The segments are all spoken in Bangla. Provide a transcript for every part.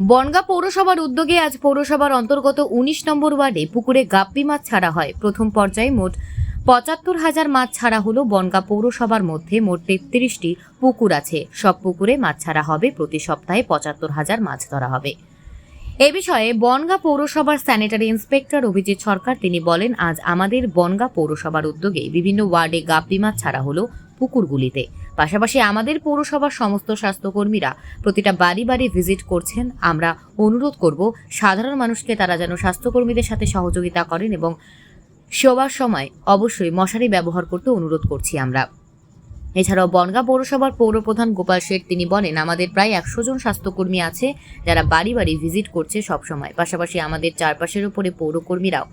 বনগাঁ পৌরসভার উদ্যোগে আজ পৌরসভার অন্তর্গত ১৯ নম্বর ওয়ার্ডে পুকুরে গাপ্পি মাছ ছাড়া হয়। প্রথম পর্যায়ে মোট ৭৫,০০০ মাছ ছাড়া হলো। বনগাঁ পৌরসভার মধ্যে মোট ৩৩টি পুকুর আছে। সব পুকুরে মাছ ছাড়া হবে। প্রতি সপ্তাহে ৭৫,০০০ মাছ ধরা হবে। এ বিষয়ে বনগাঁ পৌরসভার স্যানিটারি ইন্সপেক্টর অভিজিৎ সরকার তিনি বলেন, আজ আমাদের বনগাঁ পৌরসভার উদ্যোগে বিভিন্ন ওয়ার্ডে গাপ্পি মাছ ছাড়া হলো পুকুরগুলিতে। পাশাপাশি আমাদের পৌরসভার সমস্ত স্বাস্থ্যকর্মীরা প্রতিটা বাড়ি বাড়ি ভিজিট করছেন। আমরা অনুরোধ করব সাধারণ মানুষকে তারা যেন স্বাস্থ্যকর্মীদের সাথে সহযোগিতা করেন এবং শোবার সময় অবশ্যই মশারি ব্যবহার করতে অনুরোধ করছি আমরা। এছাড়াও বনগাঁ পৌরসভার পৌরপ্রধান গোপাল শেঠ তিনি বলেন, আমাদের প্রায় ১০০ জন স্বাস্থ্যকর্মী আছে যারা বাড়ি বাড়ি ভিজিট করছে সব সময়। পাশাপাশি আমাদের চারপাশের উপরে পৌরকর্মীরাও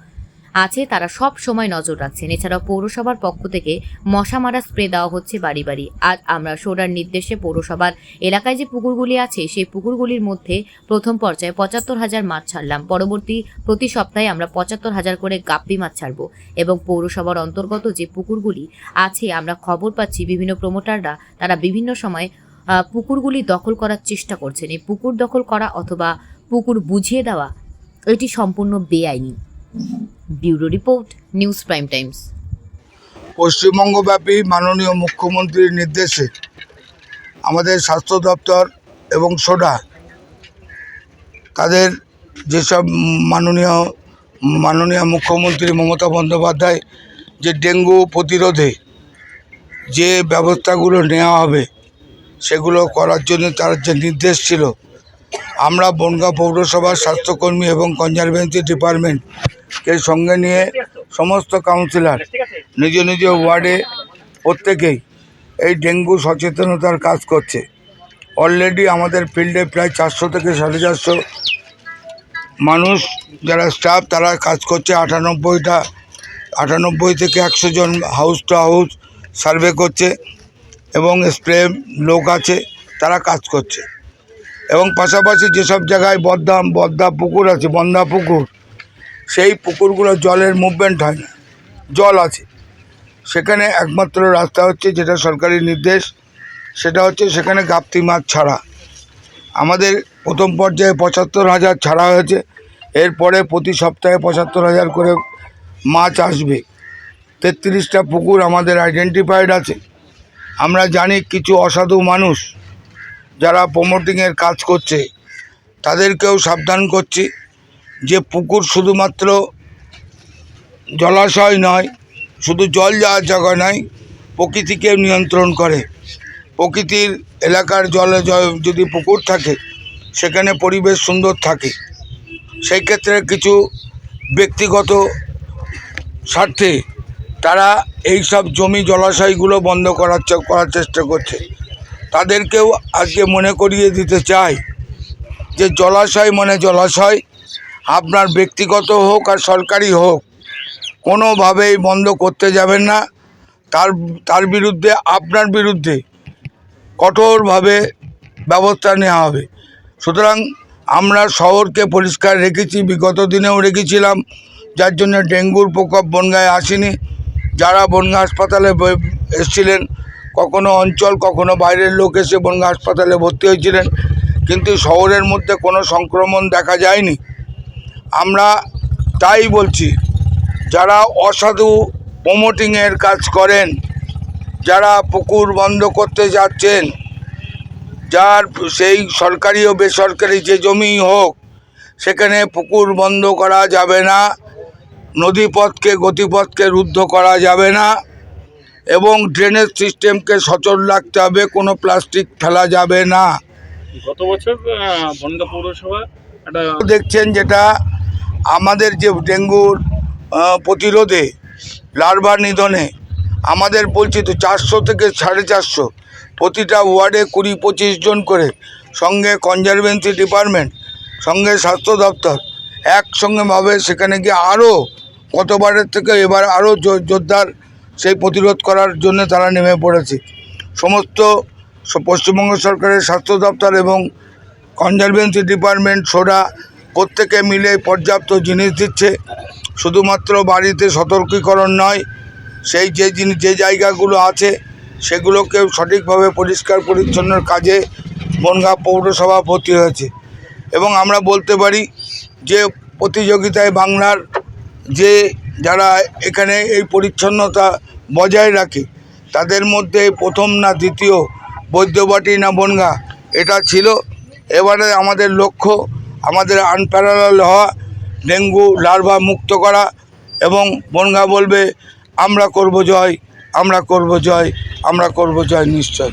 আছে, তারা সব সময় নজর রাখছেন। এছাড়াও পৌরসভার পক্ষ থেকে মশা মারা স্প্রে দেওয়া হচ্ছে বাড়ি বাড়ি। আজ আমরা সোডার নির্দেশে পৌরসভার এলাকায় যে পুকুরগুলি আছে সেই পুকুরগুলির মধ্যে প্রথম পর্যায়ে ৭৫,০০০ মাছ ছাড়লাম। পরবর্তী প্রতি সপ্তাহে আমরা ৭৫,০০০ করে গাপ্পি মাছ ছাড়ব এবং পৌরসভার অন্তর্গত যে পুকুরগুলি আছে আমরা খবর পাচ্ছি বিভিন্ন প্রমোটাররা তারা বিভিন্ন সময় পুকুরগুলি দখল করার চেষ্টা করছেন। এই পুকুর দখল করা অথবা পুকুর বুঝিয়ে দেওয়া এটি সম্পূর্ণ বেআইনি। Bureau report, News Prime Times. পশ্চিমবঙ্গব্যাপী মাননীয় মুখ্যমন্ত্রীর নির্দেশে আমাদের স্বাস্থ্য দপ্তর এবং সোডা তাদের যেসব মাননীয় মুখ্যমন্ত্রী মমতা বন্দ্যোপাধ্যায় যে ডেঙ্গু প্রতিরোধে যে ব্যবস্থাগুলো নেওয়া হবে সেগুলো করার জন্য তার যে নির্দেশ ছিল, আমরা বনগাঁ পৌরসভার স্বাস্থ্যকর্মী এবং কনজারভেন্সি ডিপার্টমেন্টকে সঙ্গে নিয়ে সমস্ত কাউন্সিলর নিজ নিজ ওয়ার্ডে প্রত্যেকেই এই ডেঙ্গু সচেতনতার কাজ করছে। অলরেডি আমাদের ফিল্ডে প্রায় 400 থেকে 450 মানুষ যারা স্টাফ তারা কাজ করছে। 98 থেকে 100 জন হাউস টু হাউস সার্ভে করছে এবং স্প্রে লোক আছে তারা কাজ করছে। এবং পাশাপাশি যেসব জায়গায় বদ্ধা পুকুর আছে, বন্ধা পুকুর, সেই পুকুরগুলো জলের মুভমেন্ট হয় না, জল আছে, সেখানে একমাত্র রাস্তা হচ্ছে যেটা সরকারি নির্দেশ, সেটা হচ্ছে সেখানে গাপ্পি মাছ ছাড়া। আমাদের প্রথম পর্যায়ে ৭৫,০০০ ছাড়া হয়েছে। এরপরে প্রতি সপ্তাহে ৭৫,০০০ করে মাছ আসবে। ৩৩টা পুকুর আমাদের আইডেন্টিফাইড আছে। আমরা জানি কিছু অসাধু মানুষ যারা প্রমোটিংয়ের কাজ করছে তাদেরকেও সাবধান করছি যে পুকুর শুধুমাত্র জলাশয় নয়, শুধু জল যাওয়ার জায়গা নয়, প্রকৃতিকে নিয়ন্ত্রণ করে। প্রকৃতির এলাকার জলে যদি পুকুর থাকে সেখানে পরিবেশ সুন্দর থাকে। সেই ক্ষেত্রে কিছু ব্যক্তিগত স্বার্থে তারা এই সব জমি জলাশয়গুলো বন্ধ করার চেষ্টা করছে। তাদেরকেও আজকে মনে করিয়ে দিতে চাই যে জলাশয় মানে জলাশয়, আপনার ব্যক্তিগত হোক আর সরকারি হোক, কোনোভাবেই বন্ধ করতে যাবেন না। তার বিরুদ্ধে আপনার বিরুদ্ধে কঠোরভাবে ব্যবস্থা নেওয়া হবে। সুতরাং আমরা শহরকে পরিষ্কার রেখেছি, বিগত দিনেও রেখেছিলাম, যার জন্য ডেঙ্গুর প্রকোপ বনগাঁয় আসেনি। যারা বনগাঁ হাসপাতালে এসেছিলেন, কখনো অঞ্চল কখনো বাইরের লোক এসে বনগাঁ হাসপাতালে ভর্তি হয়েছিলেন, কিন্তু শহরের মধ্যে কোনো সংক্রমণ দেখা যায়নি। আমরা তাই বলছি, যারা অসাধু প্রমোটিংয়ের কাজ করেন, যারা পুকুর বন্ধ করতে যাচ্ছেন, যার সেই সরকারি ও বেসরকারি যে জমি হোক সেখানে পুকুর বন্ধ করা যাবে না, নদীপথকে গতিপথকে রুদ্ধ করা যাবে না এবং ড্রেনেজ সিস্টেমকে সচল রাখতে হবে, কোনো প্লাস্টিক ফেলা যাবে না। গত বছর বনগাঁ পৌরসভা দেখছেন যেটা আমাদের যে ডেঙ্গুর প্রতিরোধে লার্ভা নিধনে আমাদের বলছি তো 400 থেকে 450 প্রতিটা ওয়ার্ডে 20-25 জন করে, সঙ্গে কনজারভেন্সি ডিপার্টমেন্ট, সঙ্গে স্বাস্থ্য দপ্তর একসঙ্গেভাবে সেখানে গিয়ে আরও গতবারের থেকে এবার আরও জোরদার সেই প্রতিরোধ করার জন্য তারা নেমে পড়েছে। সমস্ত পশ্চিমবঙ্গ সরকারের স্বাস্থ্য দপ্তর এবং কনজারভেন্সি ডিপার্টমেন্ট সোডা প্রত্যেকে মিলে পর্যাপ্ত জিনিস দিচ্ছে। শুধুমাত্র বাড়িতে সতর্কীকরণ নয়, সেই যে জায়গাগুলো আছে সেগুলোকেও সঠিকভাবে পরিষ্কার পরিচ্ছন্নর কাজে বনগাঁ পৌরসভা ভর্তি হয়েছে। এবং আমরা বলতে পারি যে প্রতিযোগিতায় বাংলার যে যারা এখানে এই পরিচ্ছন্নতা বজায় রাখে তাদের মধ্যে প্রথম না দ্বিতীয় বৈদ্যবাটি না বনগাঁ এটা ছিল। এবারে আমাদের লক্ষ্য আমাদের আনপ্যারালাল হওয়া, ডেঙ্গু লার্ভা মুক্ত করা, এবং বনগাঁ বলবে আমরা করব জয়, আমরা করব জয়, আমরা করব জয় নিশ্চয়।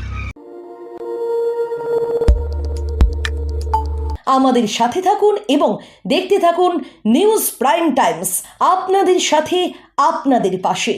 আমাদের সাথে থাকুন এবং দেখতে থাকুন নিউজ প্রাইম টাইমস, আপনাদের সাথে আপনাদের পাশে।